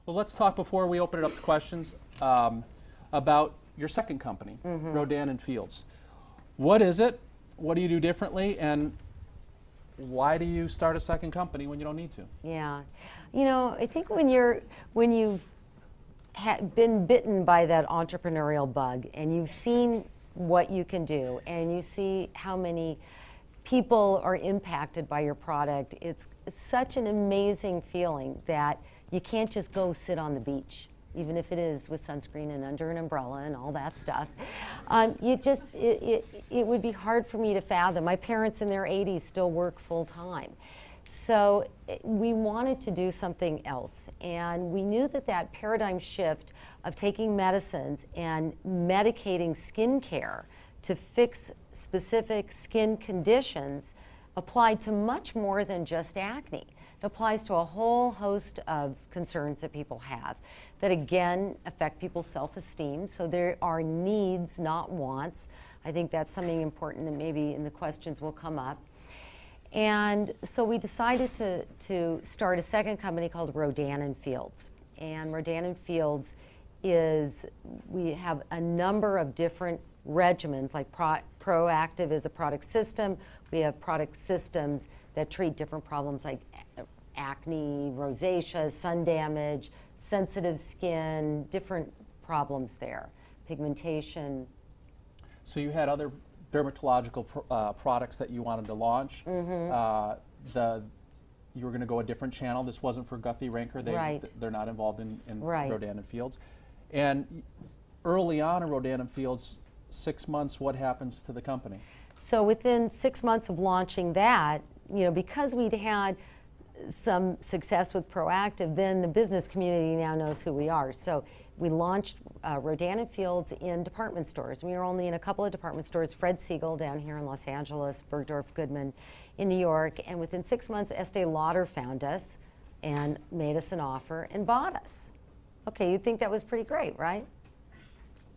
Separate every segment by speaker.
Speaker 1: Well, let's talk before we open it up to questions about your second company, Rodan and Fields. What is it? What do you do differently? And why do you start a second company when you don't need to?
Speaker 2: Yeah, you know, I think when you've been bitten by that entrepreneurial bug and you've seen what you can do and you see how many people are impacted by your product, it's such an amazing feeling that you can't just go sit on the beach, even if it is with sunscreen and under an umbrella and all that stuff. It would be hard for me to fathom. My parents in their 80s still work full time. So we wanted to do something else. And we knew that that paradigm shift of taking medicines and medicating skincare to fix specific skin conditions applied to much more than just acne. It applies to a whole host of concerns that people have that, again, affect people's self-esteem. So there are needs, not wants. I think that's something important that maybe in the questions will come up. And so we decided to start a second company called Rodan and Fields. And Rodan and Fields is, we have a number of different regimens, like Proactive is a product system. We have product systems that treat different problems like acne, rosacea, sun damage, sensitive skin, different problems there, pigmentation.
Speaker 1: So you had other dermatological products that you wanted to launch. You were going to go a different channel. This wasn't for Guthrie Ranker. They're not involved in Rodan and Fields. And early on in Rodan and Fields, 6 months, what happens to the company?
Speaker 2: So within 6 months of launching that, you know, because we'd had some success with Proactive, then the business community now knows who we are. So we launched Rodan and Fields in department stores. We were only in a couple of department stores, Fred Siegel down here in Los Angeles, Bergdorf Goodman in New York, and within 6 months, Estee Lauder found us and made us an offer and bought us. Okay, you'd think that was pretty great, right?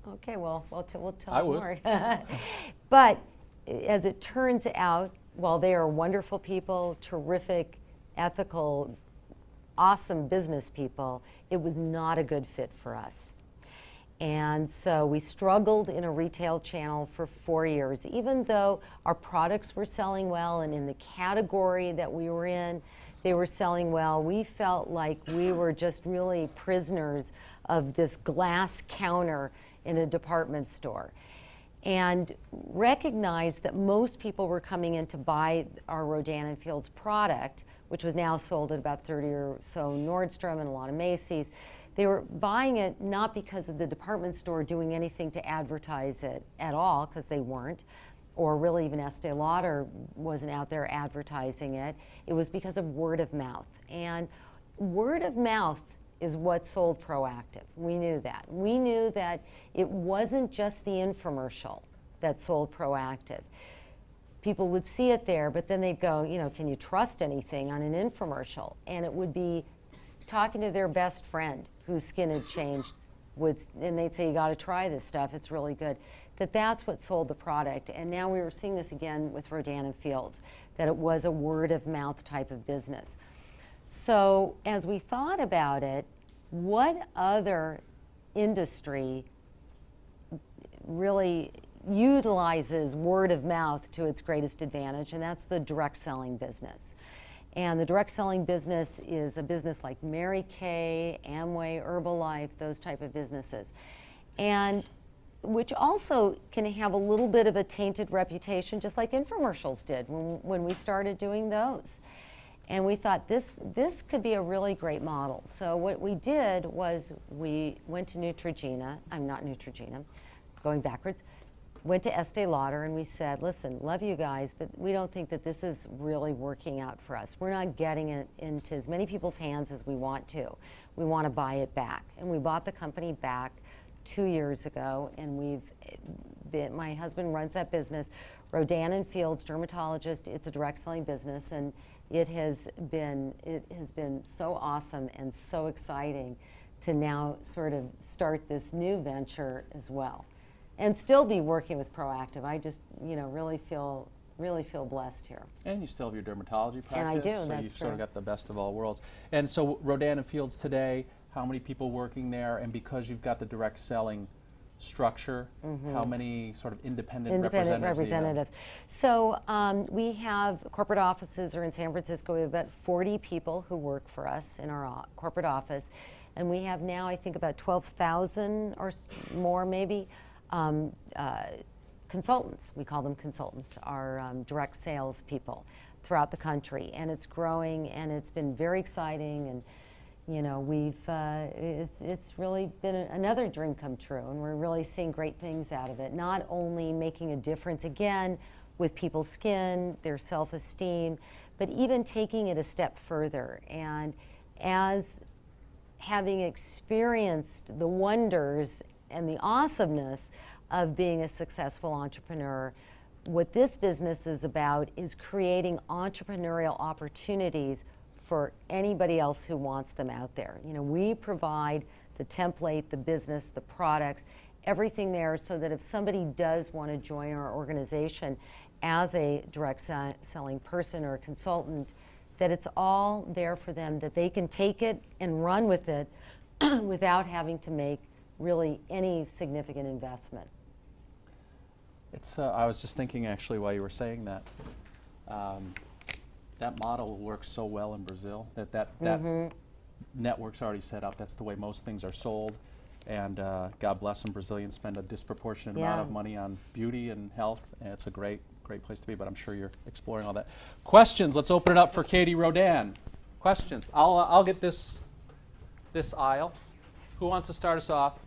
Speaker 2: Okay, well, we'll tell more. But as it turns out, while they are wonderful people, terrific, ethical, awesome business people, it was not a good fit for us. And so we struggled in a retail channel for 4 years. Even though our products were selling well and in the category that we were in, they were selling well, we felt like we were just really prisoners of this glass counter in a department store. And recognized that most people were coming in to buy our Rodan and Fields product, which was now sold at about 30 or so Nordstrom and a lot of Macy's. They were buying it not because of the department store doing anything to advertise it at all, because they weren't, or really even Estee Lauder wasn't out there advertising it. It was because of word of mouth. And word of mouth is what sold Proactive. We knew that. We knew that it wasn't just the infomercial that sold Proactive. People would see it there, but then they'd go, you know, can you trust anything on an infomercial? And it would be talking to their best friend whose skin had changed, and they'd say, you got to try this stuff, it's really good. That's what sold the product. And now we were seeing this again with Rodan and Fields, that it was a word of mouth type of business. So as we thought about it, what other industry really utilizes word of mouth to its greatest advantage? And that's the direct selling business. And the direct selling business is a business like Mary Kay, Amway, Herbalife, those type of businesses. And which also can have a little bit of a tainted reputation, just like infomercials did when we started doing those. And we thought this could be a really great model. So what we did was we went to Neutrogena, I'm not Neutrogena, going backwards, went to Estee Lauder and we said, listen, love you guys, but we don't think that this is really working out for us. We're not getting it into as many people's hands as we want to. We want to buy it back. And we bought the company back 2 years ago, and my husband runs that business, Rodan and Fields, dermatologist. It's a direct selling business, and it has been so awesome and so exciting to now sort of start this new venture as well, and still be working with Proactive. I just, you know, really feel blessed here.
Speaker 1: And you still have your dermatology practice.
Speaker 2: And I do.
Speaker 1: So
Speaker 2: that's
Speaker 1: you've
Speaker 2: true.
Speaker 1: sort of got the best of all worlds. And so Rodan and Fields today, how many people working there, and because you've got the direct selling structure, how many sort of independent representatives?
Speaker 2: So we have corporate offices are in San Francisco. We have about 40 people who work for us in our corporate office. And we have now, I think, about 12,000 or more, maybe, consultants. We call them consultants, our direct sales people throughout the country. And it's growing, and it's been very exciting. And you know, it's really been another dream come true, and we're really seeing great things out of it. Not only making a difference, again, with people's skin, their self-esteem, but even taking it a step further. And as having experienced the wonders and the awesomeness of being a successful entrepreneur, what this business is about is creating entrepreneurial opportunities for anybody else who wants them out there. You know, we provide the template, the business, the products, everything there, so that if somebody does want to join our organization as a direct selling person or a consultant, that it's all there for them, that they can take it and run with it without having to make really any significant investment.
Speaker 1: It's, I was just thinking actually while you were saying that, that model works so well in Brazil, that network's already set up. That's the way most things are sold. And God bless them, Brazilians spend a disproportionate amount of money on beauty and health. And it's a great place to be, but I'm sure you're exploring all that. Questions, let's open it up for Katie Rodan. Questions, I'll get this aisle. Who wants to start us off?